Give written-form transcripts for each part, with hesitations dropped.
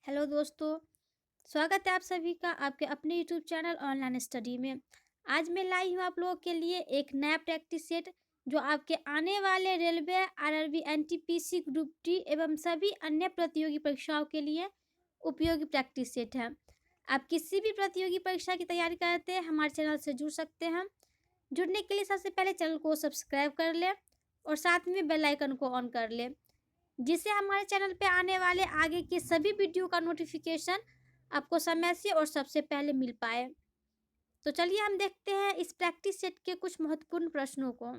Hello दोस्तों, स्वागत है आप सभी का आपके अपने यूट्यूब चैनल ऑनलाइन स्टडी में। आज मैं लाई हूँ आप लोगों के लिए एक नया प्रैक्टिस सेट जो आपके आने वाले railway, RRB, NTPC, group D एवं सभी अन्य प्रतियोगी परीक्षाओं के लिए उपयोगी प्रैक्टिस सेट है। आप किसी भी प्रतियोगी परीक्षा की तैयारी करते हैं हमारे चैनल से जुड़ सकते हैं। जुड़ने के लिए सबसे पहले चैनल को सब्सक्राइब कर ले और साथ में बेल आइकन को ऑन कर ले, जिससे हमारे चैनल पे आने वाले आगे के सभी वीडियो का नोटिफिकेशन आपको समय से और सबसे पहले मिल पाए। तो चलिए हम देखते हैं इस प्रैक्टिस सेट के कुछ महत्वपूर्ण प्रश्नों को।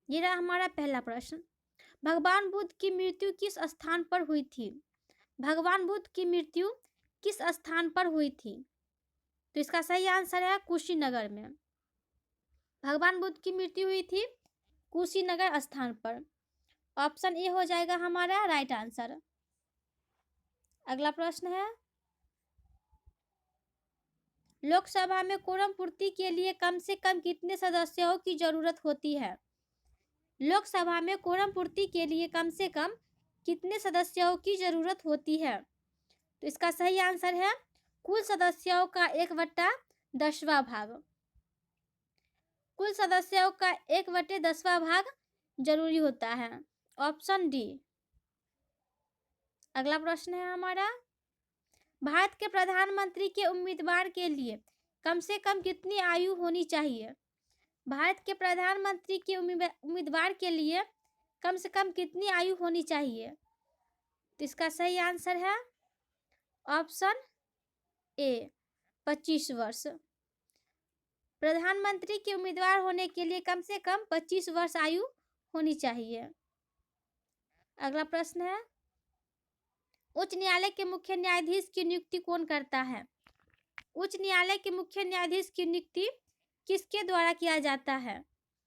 ये रहा हमारा पहला प्रश्न। भगवान बुद्ध की मृत्यु किस स्थान पर हुई थी? भगवान बुद्ध की मृत्यु किस स्थान पर हुई थी? तो इसका सही आंसर है कुशीनगर में। भगवान बुद्ध की मृत्यु हुई थी कुशीनगर स्थान पर। ऑप्शन ए हो जाएगा हमारा राइट आंसर। अगला प्रश्न है, लोकसभा में कोरम पूर्ति के लिए कम से कम कितने सदस्यों की जरूरत होती है? लोकसभा में कोरम पूर्ति के लिए कम से कम कितने सदस्यों की जरूरत होती है? तो इसका सही आंसर है कुल सदस्यों का 1/10वां भाग। कुल सदस्यों का 1/10वां भाग जरूरी होता है। Option D. अगला प्रश्न है हमारा, भारत के प्रधानमंत्री के उम्मीदवार के लिए कम से कम कितनी आयु होनी चाहिए? भारत के प्रधानमंत्री के उम्मीदवार के लिए कम से कम कितनी आयु होनी चाहिए? तो इसका सही आंसर है ऑप्शन ए 25 वर्ष। प्रधानमंत्री के उम्मीदवार होने के लिए कम से कम 25 वर्ष आयु होनी चाहिए। अगला प्रश्न है, उच्च न्यायालय के मुख्य न्यायाधीश की नियुक्ति कौन करता है? उच्च न्यायालय के मुख्य न्यायाधीश की नियुक्ति किसके द्वारा किया जाता है?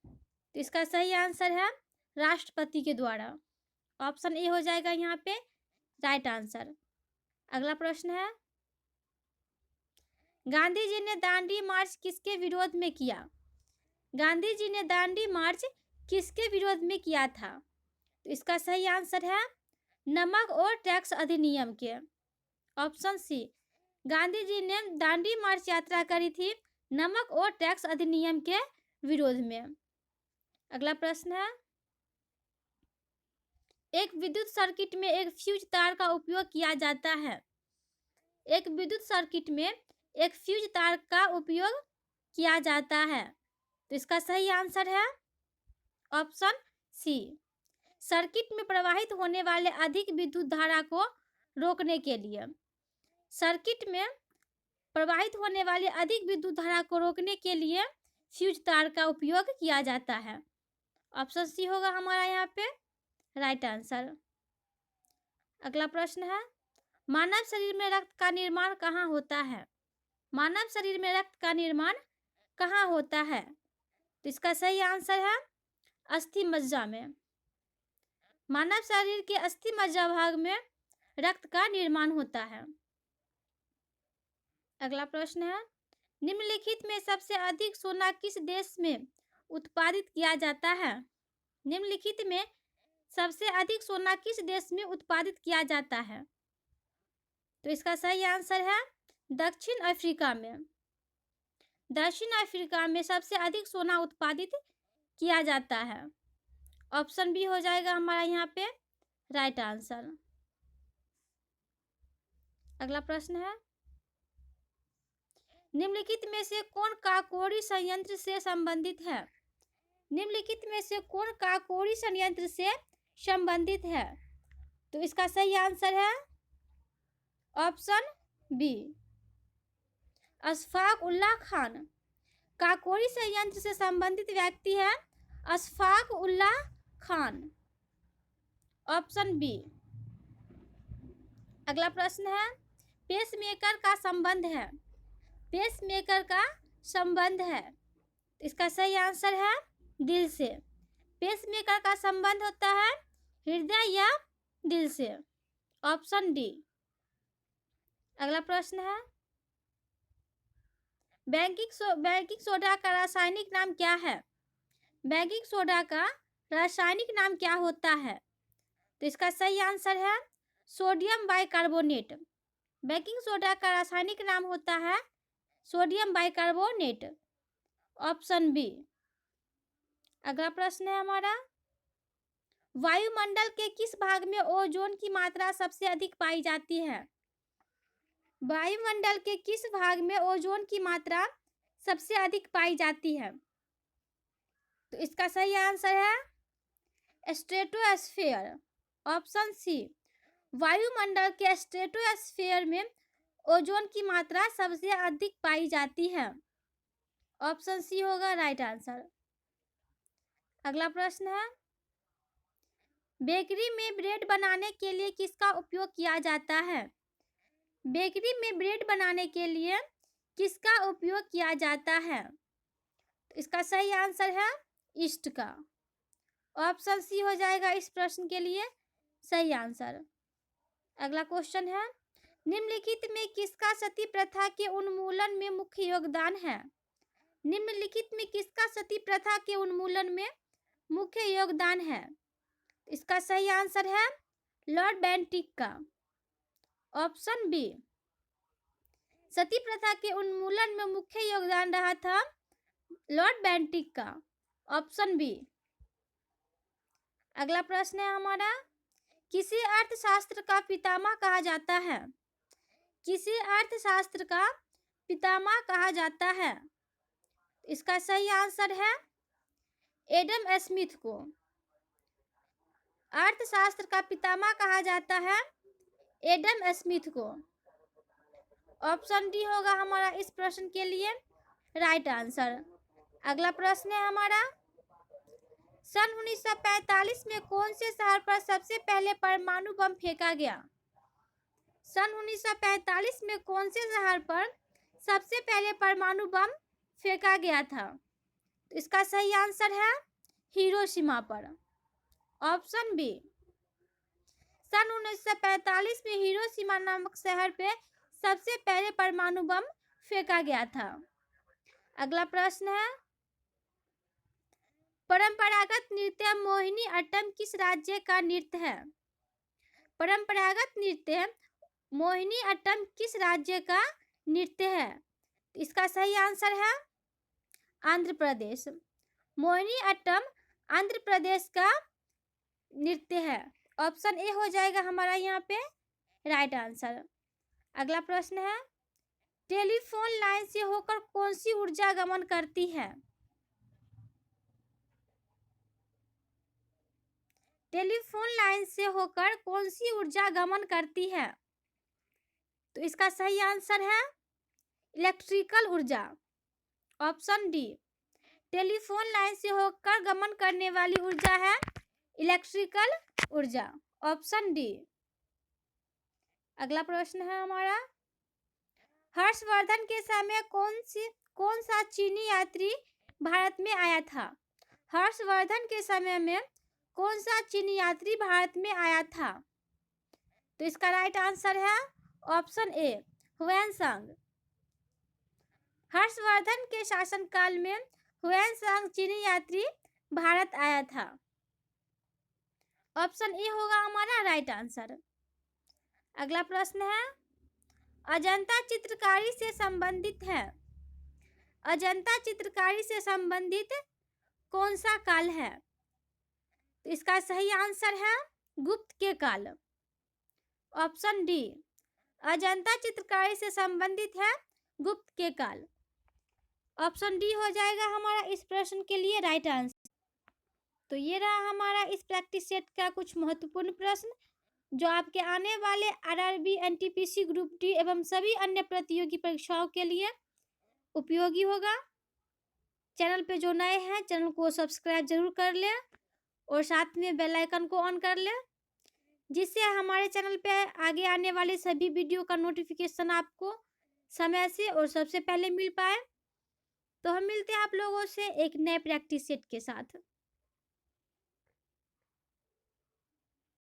तो इसका सही आंसर है राष्ट्रपति के द्वारा। ऑप्शन ए हो जाएगा यहाँ पे राइट आंसर। अगला प्रश्न है, गांधी जी ने दांडी मार्च किसके विरोध में किया? गांधी जी ने दांडी मार्च किसके विरोध में किया था? तो इसका सही आंसर है नमक और टैक्स अधिनियम के। ऑप्शन सी, गांधी जी ने दांडी मार्च यात्रा करी थी नमक और टैक्स अधिनियम के विरोध में। अगला प्रश्न है, एक विद्युत सर्किट में एक फ्यूज तार का उपयोग किया जाता है। एक विद्युत सर्किट में एक फ्यूज तार का उपयोग किया जाता है। तो इसका सही आंसर है ऑप्शन सी, सर्किट में प्रवाहित होने वाले अधिक विद्युत धारा को रोकने के लिए। सर्किट में प्रवाहित होने वाली अधिक विद्युत धारा को रोकने के लिए फ्यूज तार का उपयोग किया जाता है। ऑप्शन सी होगा हमारा यहाँ पे राइट आंसर। अगला प्रश्न है, मानव शरीर में रक्त का निर्माण कहाँ होता है? मानव शरीर में रक्त का निर्माण कहाँ होता है? तो इसका सही आंसर है अस्थि मज्जा में। मानव शरीर के अस्थि मज्जा भाग में रक्त का निर्माण होता है। अगला प्रश्न है, निम्नलिखित में सबसे अधिक सोना किस देश में उत्पादित किया जाता है? निम्नलिखित में सबसे अधिक सोना किस देश में उत्पादित किया जाता है? तो इसका सही आंसर है दक्षिण अफ्रीका में। दक्षिण अफ्रीका में सबसे अधिक सोना उत्पादित किया जाता है। ऑप्शन बी हो जाएगा हमारा यहाँ पे राइट आंसर। अगला प्रश्न है, निम्नलिखित में से कौन काकोरी संयंत्र से संबंधित है? निम्नलिखित में से कौन काकोरी संयंत्र से संबंधित है? तो इसका सही आंसर है ऑप्शन बी अशफाक उल्लाह खान। काकोरी संयंत्र से संबंधित व्यक्ति है अशफाक उल्लाह खान। Option B. अगला प्रश्न है, पेसमेकर का संबंध है। पेसमेकर का संबंध है। इसका सही आंसर है दिल से। पेसमेकर का संबंध होता है हृदय या दिल से। Option D. अगला प्रश्न है, बेकिंग सोडा का रासायनिक नाम क्या है? बेकिंग सोडा का रासायनिक नाम क्या होता है? तो इसका सही आंसर है सोडियम बाइकार्बोनेट। बेकिंग सोडा का रासायनिक नाम होता है सोडियम बाइकार्बोनेट। Option B. अगला प्रश्न है हमारा, वायुमंडल के किस भाग में ओजोन की मात्रा सबसे अधिक पाई जाती है? वायुमंडल के किस भाग में ओजोन की मात्रा सबसे अधिक पाई जाती है? तो इसका सही आंसर है स्ट्रेटोस्फेयर। Option C. वायुमंडल के स्ट्रेटोस्फेयर में ओजोन की मात्रा सबसे अधिक पाई जाती है। ऑप्शन सी होगा राइट आंसर। अगला प्रश्न है, बेकरी में ब्रेड बनाने के लिए किसका उपयोग किया जाता है? बेकरी में ब्रेड बनाने के लिए किसका उपयोग किया जाता है? इसका सही आंसर है ईस्ट का। ऑप्शन सी हो जाएगा इस प्रश्न के लिए सही आंसर। अगला क्वेश्चन है, निम्नलिखित में किसका सती प्रथा के उन्मूलन में मुख्य योगदान है? निम्नलिखित में किसका सती प्रथा के उन्मूलन में मुख्य योगदान है? इसका सही आंसर है लॉर्ड बेंटिक का। Option B. सती प्रथा के उन्मूलन में मुख्य योगदान रहा था लॉर्ड बेंटिक का। Option B. अगला प्रश्न है हमारा, किसे अर्थशास्त्र का पितामह कहा जाता है? किसे अर्थशास्त्र का पितामह कहा जाता है? इसका सही आंसर है एडम स्मिथ को। अर्थशास्त्र का पितामह कहा जाता है एडम स्मिथ को। ऑप्शन डी होगा हमारा इस प्रश्न के लिए राइट आंसर। अगला प्रश्न है हमारा, सन 1945 में कौन से शहर पर सबसे पहले परमाणु बम फेंका गया? सन 1945 में कौन से शहर पर सबसे पहले परमाणु बम फेंका गया था? तो इसका सही आंसर है हिरोशिमा पर। Option B. सन 1945 में हिरोशिमा नामक शहर पे सबसे पहले परमाणु बम फेंका गया था। अगला प्रश्न है, परंपरागत नृत्य मोहिनी अट्टम किस राज्य का नृत्य है? परंपरागत नृत्य मोहिनी अट्टम किस राज्य का नृत्य है? इसका सही आंसर है आंध्र प्रदेश। मोहिनी अट्टम आंध्र प्रदेश का नृत्य है। ऑप्शन ए हो जाएगा हमारा यहाँ पे राइट आंसर। अगला प्रश्न है, टेलीफोन लाइन से होकर कौन सी ऊर्जा गमन करती है? टेलीफोन लाइन से होकर कौन सी ऊर्जा गमन करती है? तो इसका सही आंसर है इलेक्ट्रिकल ऊर्जा। Option D. टेलीफोन लाइन से होकर गमन करने वाली ऊर्जा है इलेक्ट्रिकल ऊर्जा। Option D. अगला प्रश्न है हमारा, हर्षवर्धन के समय कौन सा चीनी यात्री भारत में आया था? हर्षवर्धन के समय में कौन सा चीनी यात्री भारत में आया था? तो इसका राइट आंसर है ऑप्शन ए हुएनसांग। हर्षवर्धन के शासनकाल में हुएनसांग चीनी यात्री भारत आया था। ऑप्शन ए होगा हमारा राइट आंसर। अगला प्रश्न है, अजंता चित्रकारी से संबंधित है। अजंता चित्रकारी से संबंधित कौन सा काल है? तो इसका सही आंसर है गुप्त के काल। Option D. अजंता चित्रकारी से संबंधित है गुप्त के काल। ऑप्शन डी हो जाएगा हमारा इस प्रश्न के लिए राइट आंसर। तो ये रहा हमारा इस प्रैक्टिस सेट का कुछ महत्वपूर्ण प्रश्न जो आपके आने वाले आरआरबी, एनटीपीसी, ग्रुप डी एवं सभी अन्य प्रतियोगी परीक्षाओं के लिए उपयोगी होगा। चैनल पे जो नए हैं चैनल को सब्सक्राइब जरूर कर ले और साथ में बेल आइकन को ऑन कर ले, जिससे हमारे चैनल पे आगे आने वाले सभी वीडियो का नोटिफिकेशन आपको समय से और सबसे पहले मिल पाए। तो हम मिलते हैं आप लोगों से एक नए प्रैक्टिस सेट के साथ।